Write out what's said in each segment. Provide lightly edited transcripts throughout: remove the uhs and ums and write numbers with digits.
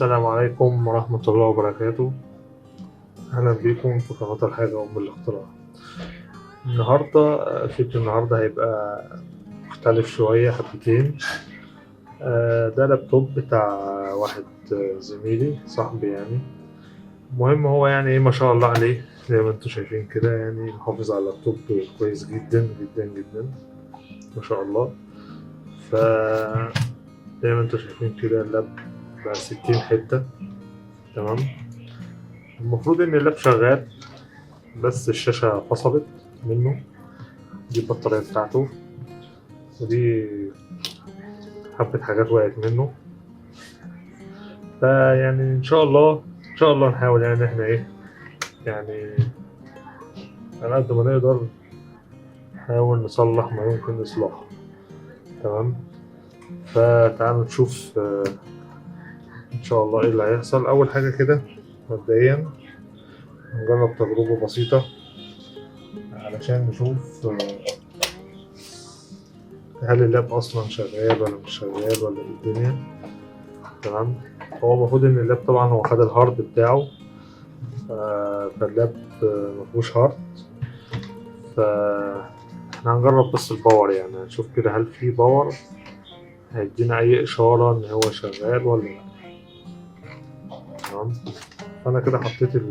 السلام عليكم ورحمة الله وبركاته. أهلا بكم في قناة الحاجة أم الاختراع. فيديو النهاردة هيبقى مختلف شوية حبتين. ده لابتوب بتاع واحد زميلي صاحبي يعني. المهم هو يعني ايه ما شاء الله عليه زي ما انتم شايفين كده، يعني محافظ على اللابتوب كويس جدا جدا جدا ما شاء الله. ف زي ما انتم شايفين كده اللاب بقى 60 حتة. تمام. المفروض ان اللاب شغال بس الشاشة فصلت منه، دي البطارية بتاعته، ودي حبة حاجات وقعت منه. فيعني ان شاء الله نحاول يعني احنا ايه يعني على قد ما نقدر نحاول نصلح ما يمكن اصلاحه. تمام. فتعالوا نشوف ان شاء الله ايه اللي هيحصل. اول حاجة كده مبدئيا نجرب تجربة بسيطة علشان نشوف هل اللاب اصلا شغال ولا مش شغال ولا ايه الدنيا. تمام. هو المفروض ان اللاب طبعا هو خد الهارد بتاعه، فاللاب مفهوش هارد. فاحنا هنجرب بس الباور، يعني هنشوف كده هل في باور هيدينا اي اشارة ان هو شغال ولا لا. تمام. فانا كده حطيت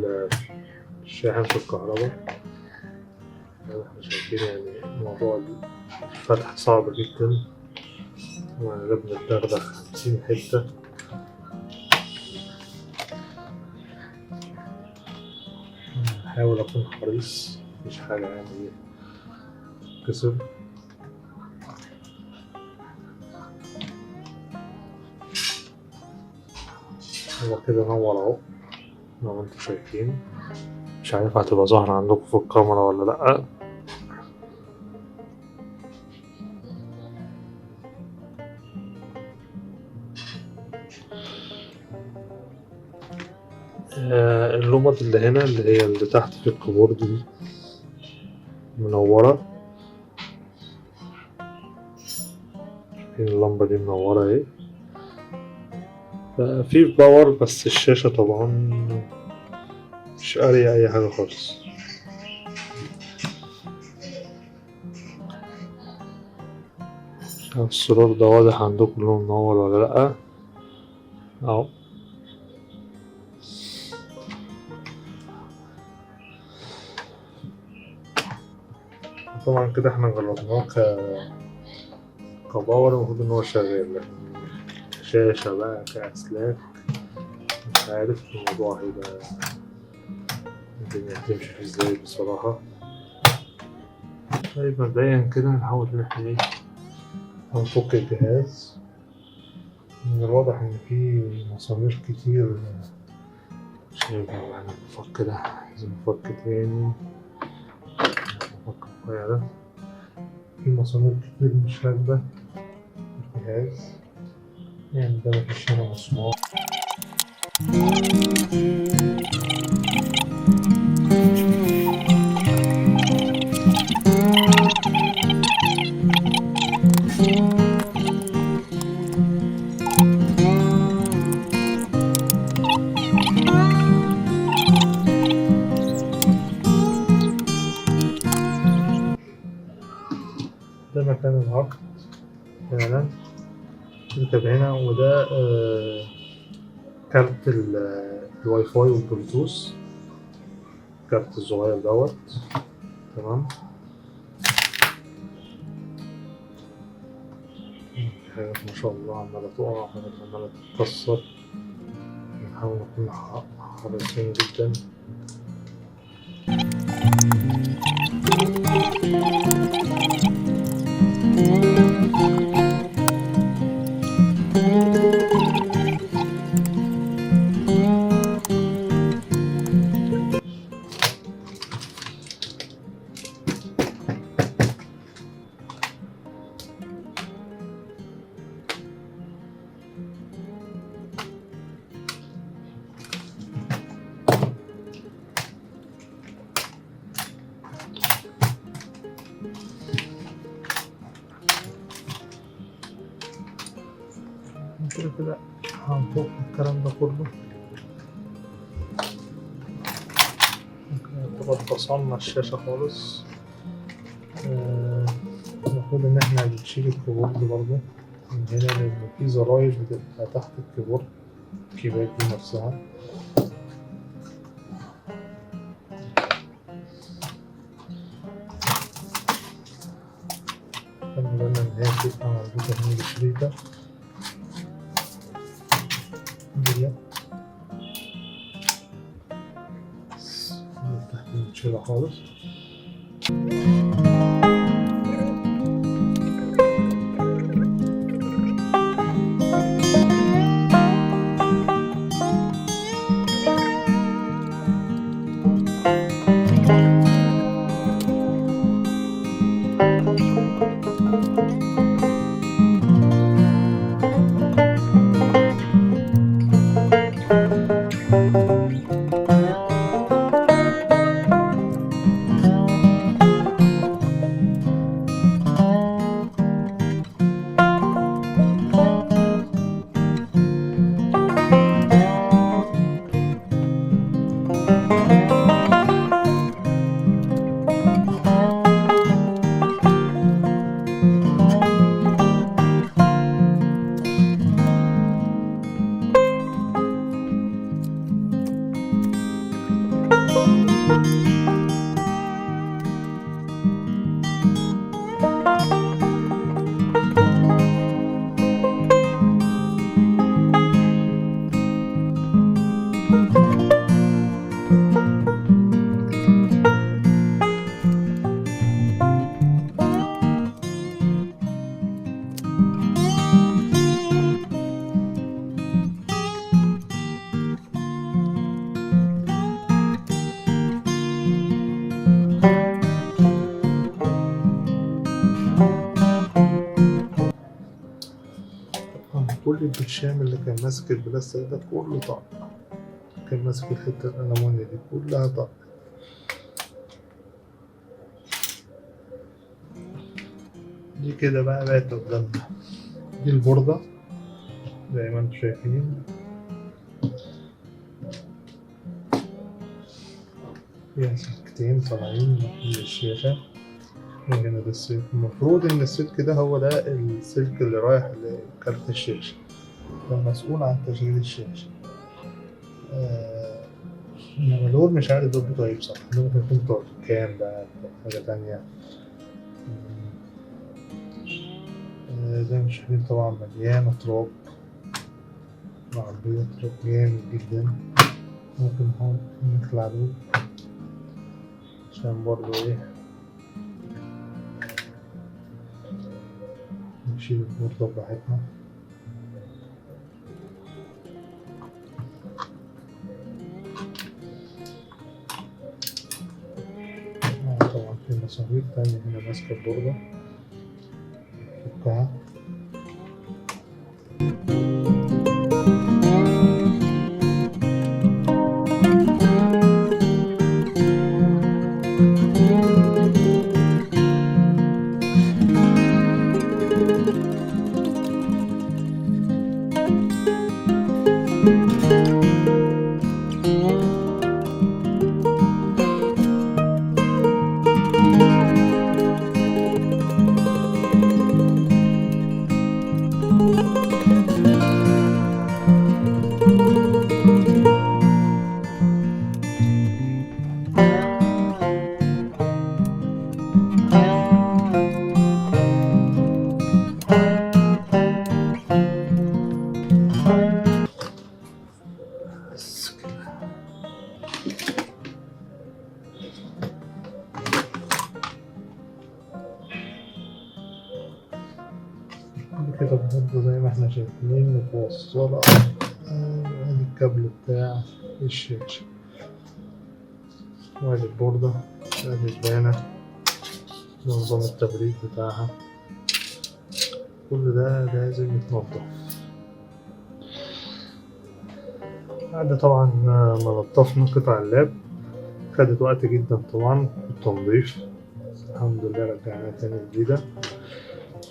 الشاحن في الكهرباء. احنا شايفين يعني موضوع الفتح صعب جدا، يعني اللاب متدغدغ 50 حتة. هحاول اكون حريص مفيش حاجة يعني كسر. هو كده نور اهو زي ما انتوا شايفين، مش عارف هتبقى ظاهرة عندكم في الكاميرا ولا لأ. اللمبة اللي هنا اللي هي اللي تحت في الكيبورد دي منورة. اللمبة دي منورة اهي. في باور بس الشاشة طبعا مش قارية أي حاجة خالص. الزرار ده واضح عندكم لونه منور ولا لأ اهو. طبعا كده احنا جربناه كباور، المفروض ان هو شغال، لكن كشاشة بقى كأسلاك مش عارف الموضوع هيبقى الدنيا هتمشي فيه ازاي بصراحة. طيب مبدئيا كده نحاول ان احنا ايه هنفك الجهاز. من الواضح ان في مسامير كتير شايفها يعني نفك كده، لازم نفك تاني نفك الرفيع ده. في مسامير كتير مش راكبة الجهاز، يعني ده مفيش هنا مسمار. ده مكان العطل فعلا يركب هنا، وده كارت الواي فاي والبلوتوث، الكارت الصغير دوت. تمام. حاجات ما شاء الله عمالة تقع، حاجات عمالة تتكسر. نحاول نكون حريصين جدا. كده هنفك الكلام ده كله. يعتبر فصلنا الشاشة خالص. المفروض إن احنا بنشيل الكيبورد برضه من هنا، لأن في زراير بتبقى تحت الكيبورد، الكيبات دي نفسها. خلي بالنا إن هي بتبقى مربوطة هنا بشريطة دي، تحت المشكلة خالص. كل البرشام اللي كان ماسك البلاستيك ده كله طق، كان ماسك الحتة الألمونيا دي كلها طق. دي كده بقى بقت قدامنا، دي البوردة زي ما انتم شايفين، فيها سلكتين طالعين من الشاشة. هنا ده السلك، المفروض إن السلك ده هو ده السلك اللي رايح لكارت الشاشة، ده مسؤول عن تشغيل الشاشة. إنما دول مش عارف دول بتوع ايه بصراحة، دول ممكن يكون بتوع كام بقى حاجة تانية. زي ما شايفين طبعا مليانة تراب، العربية تراب جامد جدا. ممكن هون نخلع دول عشان برضه ايه نشيل البوردة براحتنا. طبعا في مصاريف تانية هنا ماسكة البوردة، فكها. كده برضه زي ما احنا شايفين متوصلة ادي الكابل بتاع الشاشة، وادي البوردة، ادي البانة، نظام التبريد بتاعها، كل ده لازم يتنضف. بعد طبعا ما نضفنا قطع اللاب، خدت وقت جدا طبعا في التنظيف، الحمد لله رجعناها تاني جديدة.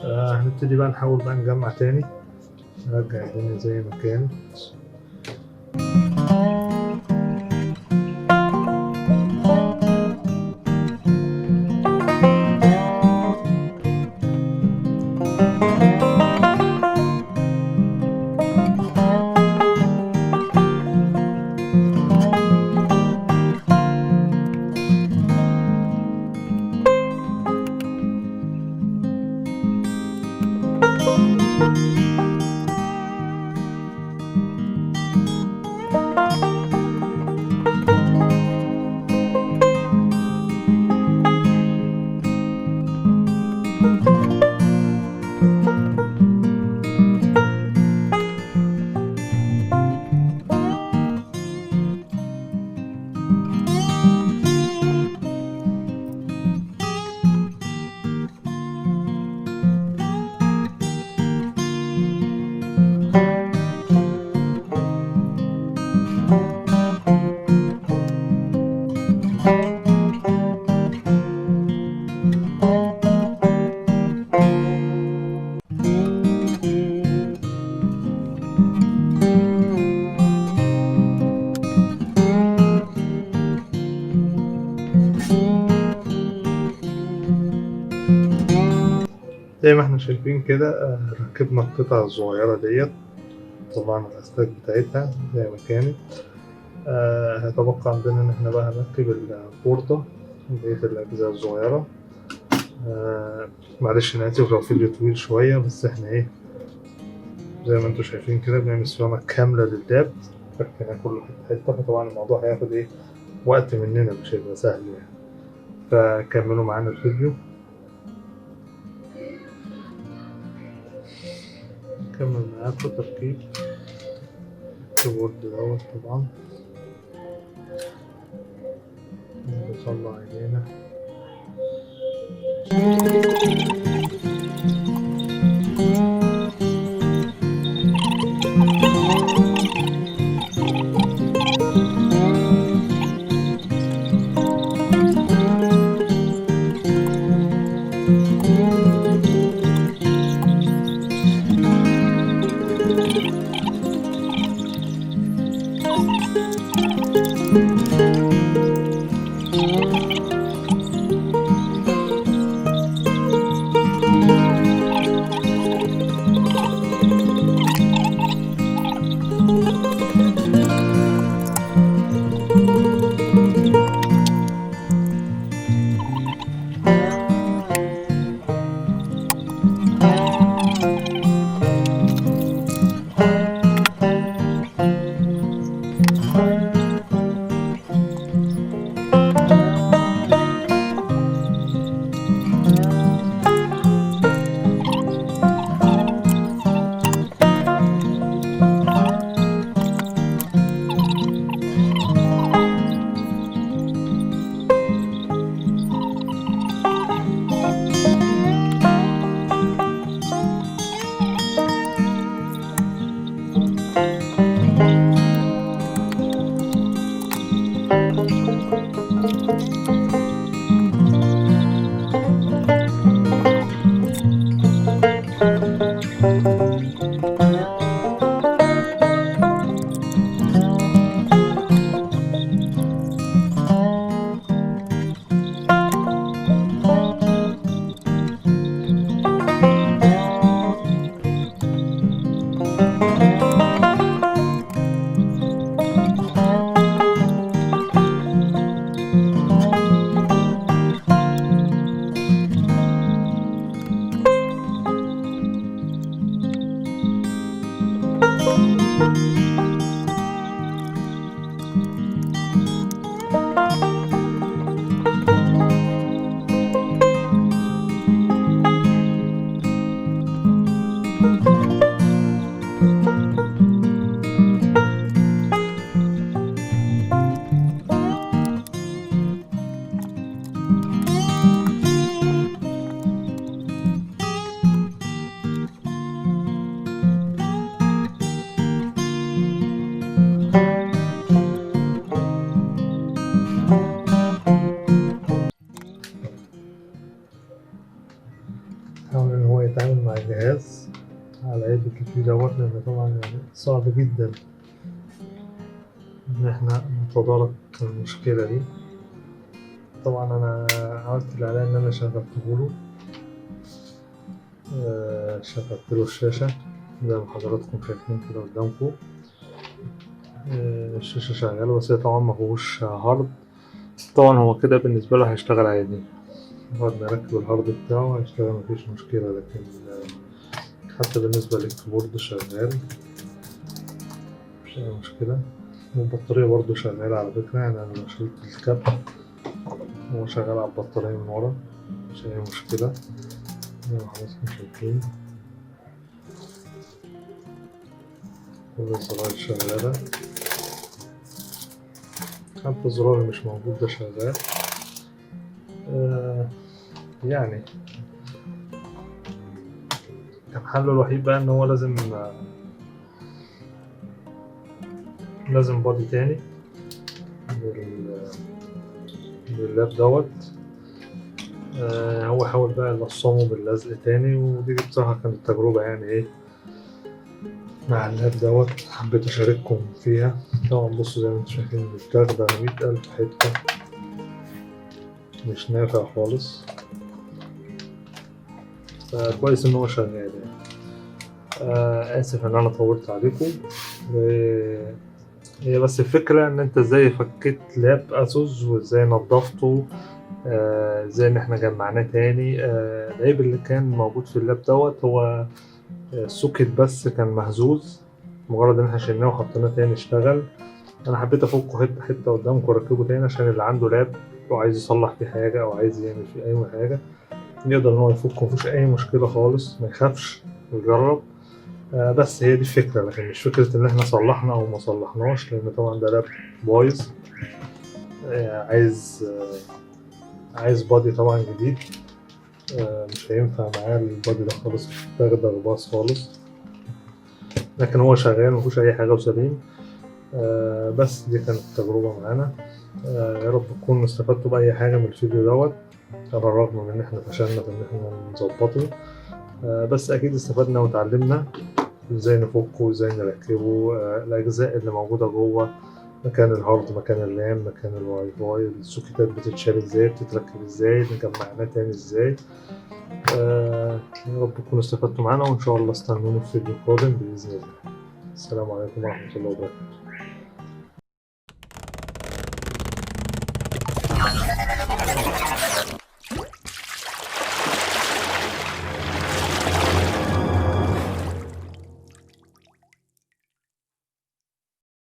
هنبتدي بقى نحاول بقى نجمع تاني نرجع الدنيا زي ما كانت. زي ما احنا شايفين كده ركبنا القطعة الصغيرة ديت، طبعا الأسلاك بتاعتها زي ما كانت. هيتبقى عندنا إن احنا بقى هنركب البوردة بقية الأجزاء الصغيرة. معلش أنا آسف لو فيديو طويل شوية، بس احنا ايه زي ما انتوا شايفين كده بنعمل صيانة كاملة لللاب، ركبنا كله حتة، فطبعا الموضوع هياخد ايه وقت مننا، مش هيبقى سهل يعني. فكملوا معانا الفيديو. كمل معاكم تركيب الكيبورد دوت. طبعا نطلع عينينا. صعب جدا ان احنا نتدارك المشكلة دي. طبعا انا عملت اللي عليا ان انا شغلتهوله، شغلتله الشاشة زي ما حضراتكم شايفين كده قدامكم. الشاشة شغالة، بس هي طبعا مفيهوش هارد. طبعا هو كده بالنسبة له هيشتغل عادي، بعد ما يركب الهارد بتاعه هيشتغل مفيش مشكلة، لكن حتى بالنسبة للكيبورد شغال مفيش أي مشكلة. والبطارية برضو شغالة على فكرة، يعني أنا لو شلت الكابل هو شغال على البطارية من ورا مفيش أي مشكلة زي ما حضراتكم شايفين. كل الزراير شغالة، حتى الزرار اللي مش موجود ده شغال. يعني كان حله الوحيد بقى إن هو لازم بادي تاني لللاب دوت. هو حاول بقى يلصمه باللزق تاني، ودي بصراحة كانت تجربة يعني ايه مع اللاب دوت، حبيت أشارككم فيها. طبعا بصوا زي ما انتم شايفين متاخدة 100,000 حتة، مش نافع خالص. كويس إن هو شغال يعني. آسف إن أنا طولت عليكم. هي بس الفكرة إن أنت إزاي فكيت لاب أسوس وإزاي نضفته، ازاي ان احنا جمعناه تاني. العيب اللي كان موجود في اللاب دوت هو السوكت بس كان مهزوز، مجرد ان احنا شلناه وحطيناه تاني اشتغل. انا حبيت افكه حته حته قدامكم واركبه تاني عشان اللي عنده لاب وعايز يصلح فيه حاجه او عايز يعمل فيه اي حاجه يقدر ان هو يفكه، مفيش اي مشكله خالص، ما يخافش ويجرب. بس هي دي الفكره، لكن مش فكره ان احنا صلحنا او ما صلحناش، لان طبعا ده لاب بايظ. عايز بادي طبعا جديد. مش هينفع معاه البادي ده خالص، دغدغ باص خالص، لكن هو شغال مفيهوش أي حاجة وسليم. بس دي كانت تجربة معانا. يا رب تكونوا استفدتوا بأي حاجة من الفيديو دوت، على الرغم من إن إحنا فشلنا في إن إحنا نظبطه. بس أكيد استفدنا وتعلمنا إزاي نفكه وإزاي نركبه. الأجزاء اللي موجودة جوه، مكان الهارد، مكان اللام، مكان الواي فاي، السوكيتات بتتشال ازاي، بتتركب ازاي، نجمعناه تاني ازاي. يا رب تكونوا استفدتوا معانا، وإن شاء الله استنونا في فيديو قادم بإذن الله. السلام عليكم ورحمة الله وبركاته.